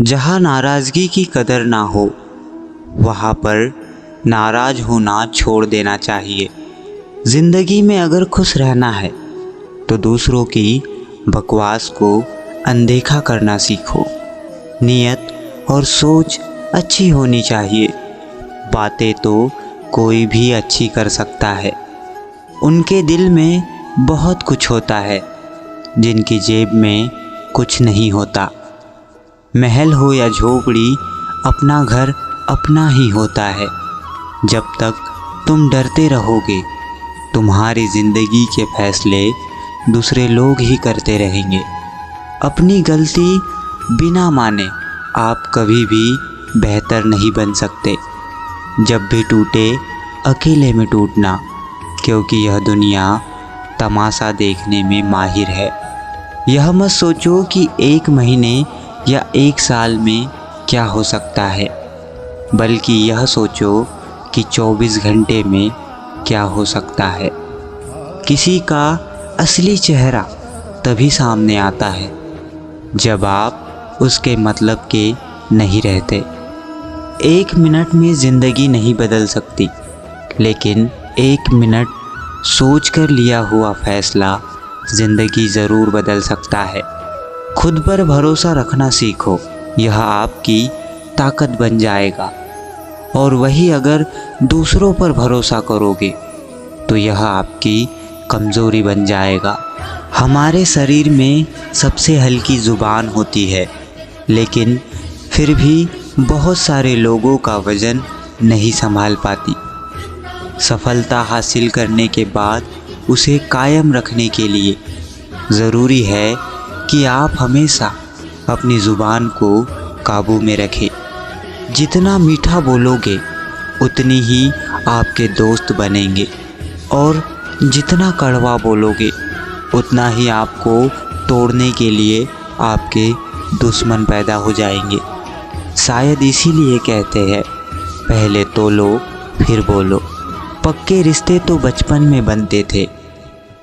जहाँ नाराज़गी की कदर ना हो वहाँ पर नाराज़ होना छोड़ देना चाहिए। ज़िंदगी में अगर खुश रहना है तो दूसरों की बकवास को अनदेखा करना सीखो। नीयत और सोच अच्छी होनी चाहिए। बातें तो कोई भी अच्छी कर सकता है। उनके दिल में बहुत कुछ होता है जिनकी जेब में कुछ नहीं होता। महल हो या झोपड़ी, अपना घर अपना ही होता है। जब तक तुम डरते रहोगे तुम्हारी ज़िंदगी के फैसले दूसरे लोग ही करते रहेंगे। अपनी गलती बिना माने आप कभी भी बेहतर नहीं बन सकते। जब भी टूटे अकेले में टूटना, क्योंकि यह दुनिया तमाशा देखने में माहिर है। यह मत सोचो कि 1 महीने या 1 साल में क्या हो सकता है, बल्कि यह सोचो कि 24 घंटे में क्या हो सकता है। किसी का असली चेहरा तभी सामने आता है जब आप उसके मतलब के नहीं रहते। 1 मिनट में ज़िंदगी नहीं बदल सकती, लेकिन 1 मिनट सोच कर लिया हुआ फैसला ज़िंदगी ज़रूर बदल सकता है। खुद पर भरोसा रखना सीखो, यह आपकी ताकत बन जाएगा। और वही अगर दूसरों पर भरोसा करोगे तो यह आपकी कमज़ोरी बन जाएगा। हमारे शरीर में सबसे हल्की ज़ुबान होती है, लेकिन फिर भी बहुत सारे लोगों का वज़न नहीं संभाल पाती। सफलता हासिल करने के बाद उसे कायम रखने के लिए ज़रूरी है कि आप हमेशा अपनी ज़ुबान को काबू में रखें। जितना मीठा बोलोगे उतनी ही आपके दोस्त बनेंगे, और जितना कड़वा बोलोगे उतना ही आपको तोड़ने के लिए आपके दुश्मन पैदा हो जाएंगे। शायद इसीलिए कहते हैं, पहले तोलो फिर बोलो। पक्के रिश्ते तो बचपन में बनते थे,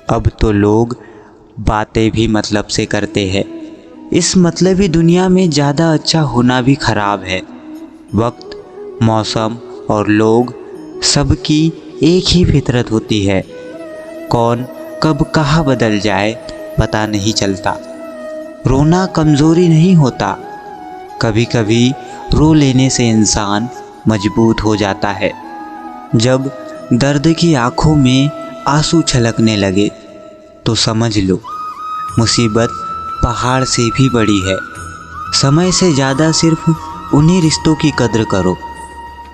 अब तो लोग बातें भी मतलब से करते हैं। इस मतलबी दुनिया में ज़्यादा अच्छा होना भी ख़राब है। वक्त, मौसम और लोग सबकी एक ही फितरत होती है। कौन कब कहाँ बदल जाए पता नहीं चलता। रोना कमज़ोरी नहीं होता, कभी कभी रो लेने से इंसान मजबूत हो जाता है। जब दर्द की आँखों में आंसू छलकने लगे तो समझ लो मुसीबत पहाड़ से भी बड़ी है। समय से ज़्यादा सिर्फ उन्हीं रिश्तों की कद्र करो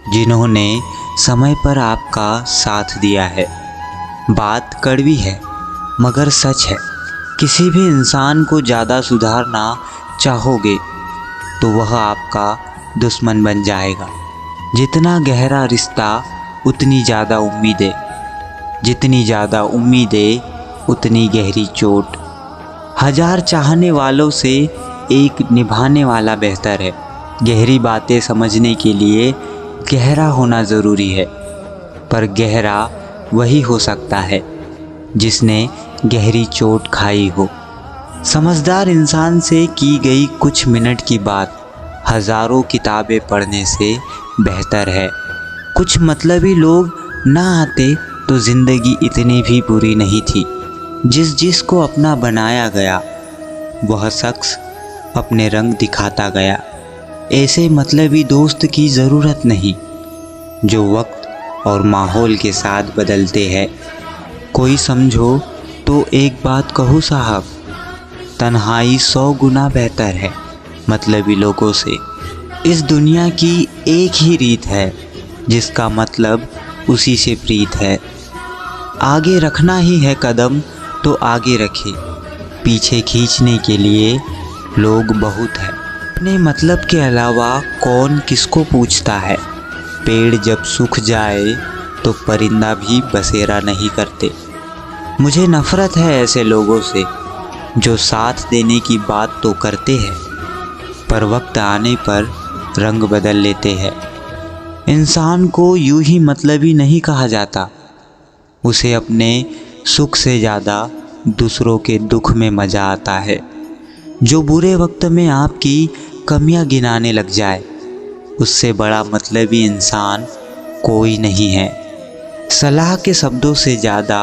जिन्होंने समय पर आपका साथ दिया है। बात कड़वी है मगर सच है। किसी भी इंसान को ज़्यादा सुधारना चाहोगे तो वह आपका दुश्मन बन जाएगा। जितना गहरा रिश्ता उतनी ज़्यादा उम्मीदें, जितनी ज़्यादा उम्मीदें उतनी गहरी चोट। 1000 चाहने वालों से एक निभाने वाला बेहतर है। गहरी बातें समझने के लिए गहरा होना ज़रूरी है, पर गहरा वही हो सकता है जिसने गहरी चोट खाई हो। समझदार इंसान से की गई कुछ मिनट की बात हज़ारों किताबें पढ़ने से बेहतर है। कुछ मतलबी लोग ना आते तो ज़िंदगी इतनी भी बुरी नहीं थी। जिसको अपना बनाया गया वह शख्स अपने रंग दिखाता गया। ऐसे मतलबी दोस्त की ज़रूरत नहीं जो वक्त और माहौल के साथ बदलते हैं। कोई समझो तो एक बात कहूँ साहब, तन्हाई 100 गुना बेहतर है मतलबी लोगों से। इस दुनिया की एक ही रीत है जिसका मतलब उसी से प्रीत है। आगे रखना ही है कदम तो आगे रखे, पीछे खींचने के लिए लोग बहुत हैं। अपने मतलब के अलावा कौन किसको पूछता है। पेड़ जब सूख जाए तो परिंदा भी बसेरा नहीं करते। मुझे नफ़रत है ऐसे लोगों से जो साथ देने की बात तो करते हैं पर वक्त आने पर रंग बदल लेते हैं। इंसान को यूं ही मतलबी नहीं कहा जाता, उसे अपने सुख से ज़्यादा दूसरों के दुख में मज़ा आता है। जो बुरे वक्त में आपकी कमियां गिनाने लग जाए, उससे बड़ा मतलबी इंसान कोई नहीं है। सलाह के शब्दों से ज़्यादा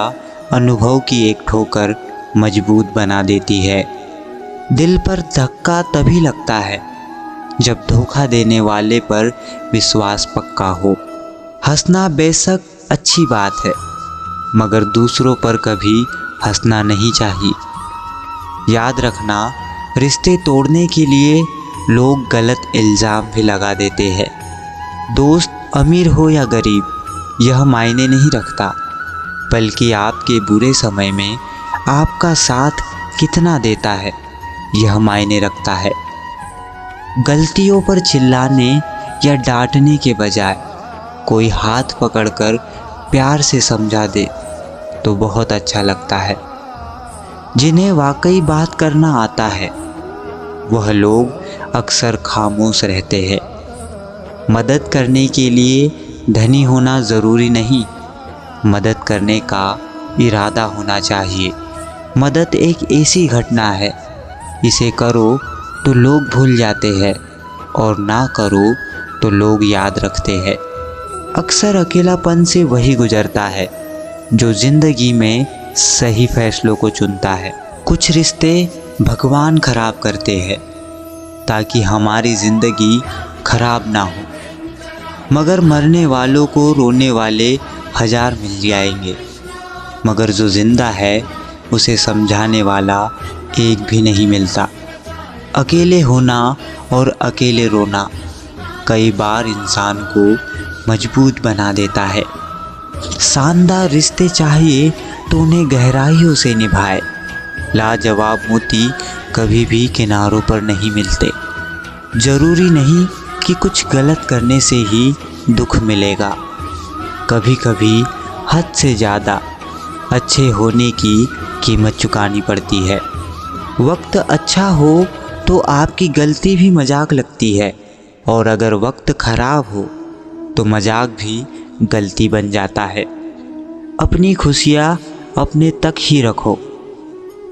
अनुभव की एक ठोकर मजबूत बना देती है। दिल पर धक्का तभी लगता है जब धोखा देने वाले पर विश्वास पक्का हो। हंसना बेशक अच्छी बात है, मगर दूसरों पर कभी हंसना नहीं चाहिए। याद रखना, रिश्ते तोड़ने के लिए लोग गलत इल्ज़ाम भी लगा देते हैं। दोस्त अमीर हो या गरीब यह मायने नहीं रखता, बल्कि आपके बुरे समय में आपका साथ कितना देता है यह मायने रखता है। गलतियों पर चिल्लाने या डांटने के बजाय कोई हाथ पकड़कर प्यार से समझा दे तो बहुत अच्छा लगता है। जिन्हें वाकई बात करना आता है वह लोग अक्सर खामोश रहते हैं। मदद करने के लिए धनी होना ज़रूरी नहीं, मदद करने का इरादा होना चाहिए। मदद एक ऐसी घटना है, इसे करो तो लोग भूल जाते हैं और ना करो तो लोग याद रखते हैं। अक्सर अकेलापन से वही गुजरता है जो ज़िंदगी में सही फैसलों को चुनता है। कुछ रिश्ते भगवान खराब करते हैं ताकि हमारी ज़िंदगी खराब ना हो, मगर मरने वालों को रोने वाले 1000 मिल जाएंगे, मगर जो ज़िंदा है उसे समझाने वाला एक भी नहीं मिलता। अकेले होना और अकेले रोना कई बार इंसान को मजबूत बना देता है। शानदार रिश्ते चाहिए तो उन्हें गहराइयों से निभाए। लाजवाब मोती कभी भी किनारों पर नहीं मिलते। ज़रूरी नहीं कि कुछ गलत करने से ही दुख मिलेगा, कभी कभी हद से ज़्यादा अच्छे होने की कीमत चुकानी पड़ती है। वक्त अच्छा हो तो आपकी गलती भी मजाक लगती है, और अगर वक्त खराब हो तो मजाक भी गलती बन जाता है। अपनी खुशियाँ अपने तक ही रखो।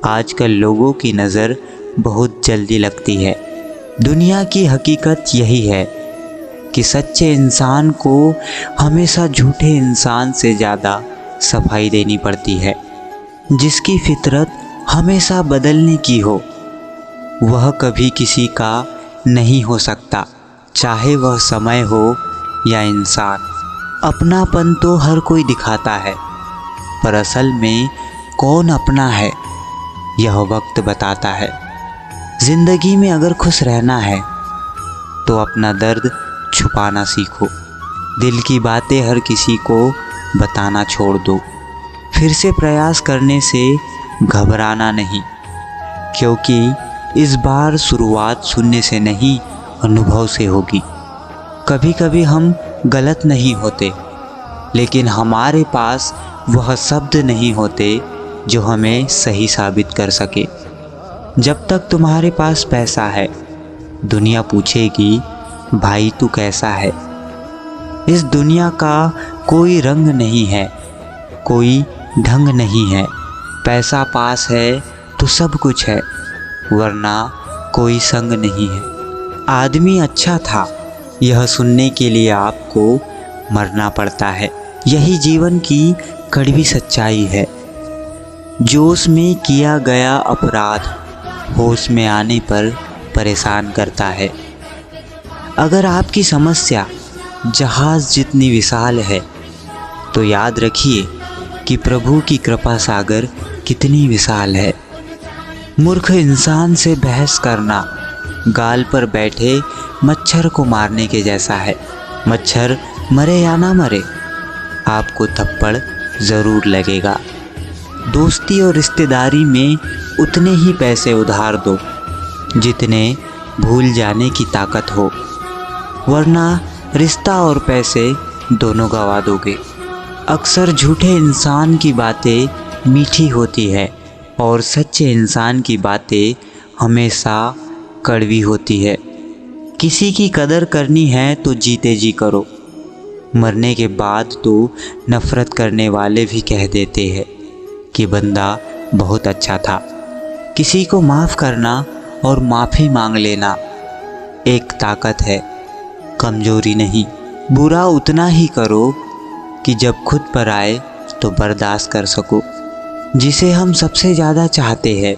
आजकल लोगों की नज़र बहुत जल्दी लगती है। दुनिया की हकीकत यही है कि सच्चे इंसान को हमेशा झूठे इंसान से ज़्यादा सफाई देनी पड़ती है। जिसकी फितरत हमेशा बदलने की हो वह कभी किसी का नहीं हो सकता, चाहे वह समय हो या इंसान। अपनापन तो हर कोई दिखाता है, पर असल में कौन अपना है यह वक्त बताता है। ज़िंदगी में अगर खुश रहना है तो अपना दर्द छुपाना सीखो। दिल की बातें हर किसी को बताना छोड़ दो। फिर से प्रयास करने से घबराना नहीं, क्योंकि इस बार शुरुआत सुनने से नहीं अनुभव से होगी। कभी कभी हम गलत नहीं होते, लेकिन हमारे पास वह शब्द नहीं होते जो हमें सही साबित कर सके। जब तक तुम्हारे पास पैसा है दुनिया पूछेगी भाई तू कैसा है। इस दुनिया का कोई रंग नहीं है, कोई ढंग नहीं है। पैसा पास है तो सब कुछ है, वरना कोई संग नहीं है। आदमी अच्छा था यह सुनने के लिए आपको मरना पड़ता है। यही जीवन की कड़वी सच्चाई है। जोश में किया गया अपराध होश में आने पर परेशान करता है। अगर आपकी समस्या जहाज़ जितनी विशाल है तो याद रखिए कि प्रभु की कृपा सागर कितनी विशाल है। मूर्ख इंसान से बहस करना गाल पर बैठे मच्छर को मारने के जैसा है। मच्छर मरे या ना मरे, आपको थप्पड़ ज़रूर लगेगा। दोस्ती और रिश्तेदारी में उतने ही पैसे उधार दो जितने भूल जाने की ताकत हो, वरना रिश्ता और पैसे दोनों गंवा दोगे। अक्सर झूठे इंसान की बातें मीठी होती है और सच्चे इंसान की बातें हमेशा कड़वी होती है। किसी की कदर करनी है तो जीते जी करो। मरने के बाद तो नफ़रत करने वाले भी कह देते हैं कि बंदा बहुत अच्छा था। किसी को माफ़ करना और माफ़ी मांग लेना एक ताकत है, कमजोरी नहीं। बुरा उतना ही करो कि जब खुद पर आए तो बर्दाश्त कर सको। जिसे हम सबसे ज़्यादा चाहते हैं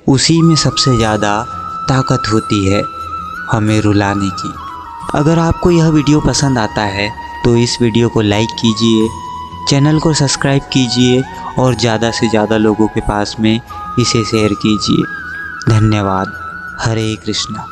उसी में सबसे ज़्यादा ताकत होती है हमें रुलाने की। अगर आपको यह वीडियो पसंद आता है तो इस वीडियो को लाइक कीजिए, चैनल को सब्सक्राइब कीजिए और ज़्यादा से ज़्यादा लोगों के पास में इसे शेयर कीजिए। धन्यवाद। हरे कृष्णा।